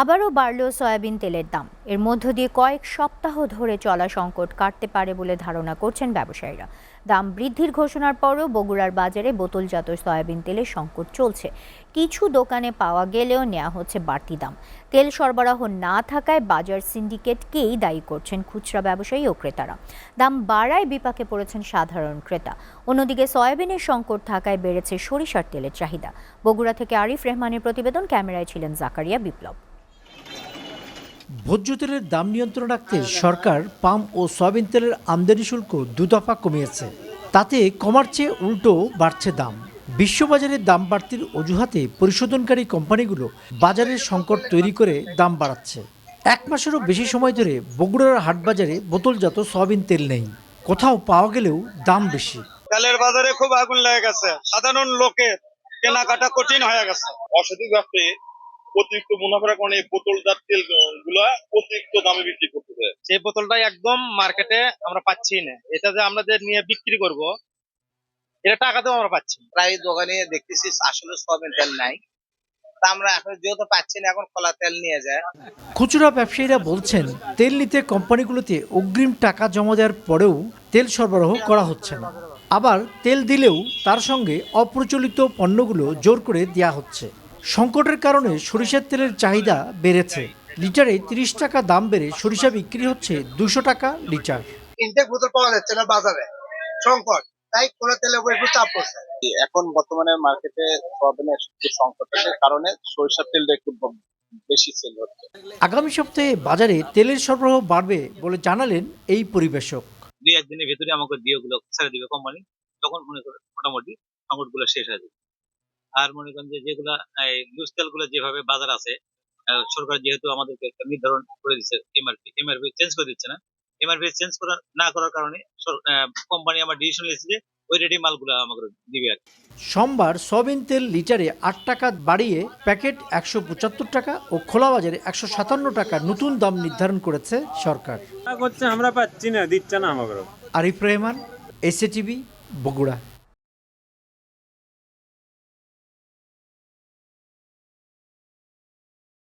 আবারও বাড়ল সয়াবিন তেলের দাম। এর মধ্য দিয়ে কয়েক সপ্তাহ ধরে চলা সংকট কাটতে পারে বলে ধারণা করছেন ব্যবসায়ীরা। দাম বৃদ্ধির ঘোষণার পরও বগুড়ার বাজারে বোতলজাত সয়াবিন তেলের সংকট চলছে। কিছু দোকানে পাওয়া গেলেও নেওয়া হচ্ছে বাড়তি দাম। তেল সরবরাহ না থাকায় বাজার সিন্ডিকেটকেই দায়ী করছেন খুচরা ব্যবসায়ী ও ক্রেতারা। দাম বাড়ায় বিপাকে পড়েছেন সাধারণ ক্রেতা। অন্যদিকে সয়াবিনের সংকট থাকায় বেড়েছে সরিষার তেলের চাহিদা। বগুড়া থেকে আরিফ রেহমানের প্রতিবেদন, ক্যামেরায় ছিলেন জাকারিয়া বিপ্লব। ভোজ্য তেলের দাম নিয়ন্ত্রণ রাখতে সরকার পাম ও সয়াবিন তেলের আমদানি শুল্ক দুদফা কমিয়েছে। তাতে কমার চেয়ে উল্টো বাড়ছে দাম। বিশ্ববাজারে দাম বাড়তির অজুহাতে পরিশোধনকারী কোম্পানিগুলো বাজারের সংকট তৈরি করে দাম বাড়াচ্ছে। এক মাসেরও বেশি সময় ধরে বগুড়ার হাটবাজারে বোতলজাত সয়াবিন তেল নেই। কোথাও পাওয়া গেলেও দাম বেশি। তেলের বাজারে খুব আগুন লেগে গেছে, সাধারণ লোকের কেনাকাটা কঠিন হয়ে গেছে। অসাধু ব্যবসায়ী অতিরিক্ত মুনাফার কারণে বোতলজাত তেল গুলা অতিরিক্ত দামে বিক্রি করতেছে। সেই বোতলটা একদম মার্কেটে আমরা পাচ্ছি না। এটা যে আমরা নিয়ে বিক্রি করব, এটা টাকাতেও আমরা পাচ্ছি। প্রায় দোকানে দেখতেছি আসলে সয়াবিন তেল নাই, তা আমরা এখন যেহেতু পাচ্ছি না, এখন খোলা তেল নিয়ে যায়। খুচরা ব্যবসায়ীরা বলছেন, তেল নিতে কোম্পানিগুলোতে অগ্রিম টাকা জমা দেওয়ার পরেও তেল সরবরাহ করা হচ্ছে না। আবার তেল দিলেও তার সঙ্গে অপ্রচলিত পণ্যগুলো জোর করে দেওয়া হচ্ছে। সংকটের কারণে সরিষার তেলের চাহিদা বেড়েছে। লিটারে 30 টাকা দাম বেড়ে সরিষা বিক্রি হচ্ছে 200 টাকা লিটার। ইনটেক বোতল পাওয়া যাচ্ছে না বাজারে, সংকট, তাই খোলা তেলের উপর একটু চাপ পড়ছে। এখন বর্তমানে মার্কেটে সয়াবিনের সংকটের কারণে সরিষার তেলটা একটু বেশি সেল হচ্ছে। আগামী সপ্তাহে বাজারে তেলের সরবরাহ বাড়বে বলে জানালেন এই পরিবেশক। 2-1 দিনের ভেতরে আমাকে ডিওগুলো ছেড়ে দিবে কোম্পানি, তখন মনে করেন মোটামুটি সংকটগুলো শেষ হয়ে যাবে। আর মনে করেন যে যেগুলা লুজ তেলগুলো যেভাবে বাজার আছে, সরকার যেহেতু আমাদেরকে একটা নির্ধারণ করে দিচ্ছে, এমআরপি চেঞ্জ করে দিচ্ছে না। এমআরপি চেঞ্জ না করার কারণে কোম্পানি আমার ডিসিশন নিয়েছে যে ওই রেডি মালগুলো আমাকে দিবে আর কি। সোমবার সয়াবিন তেল লিটারে 8 টাকা বাড়িয়ে প্যাকেট 175 টাকা ও খোলা বাজারে 157 টাকা নতুন দাম নির্ধারণ করেছে সরকার। আমরা পাচ্ছি না, দিচ্ছে না আমাকে। আরিফ রেহমান, এসএটিভি, বগুড়া।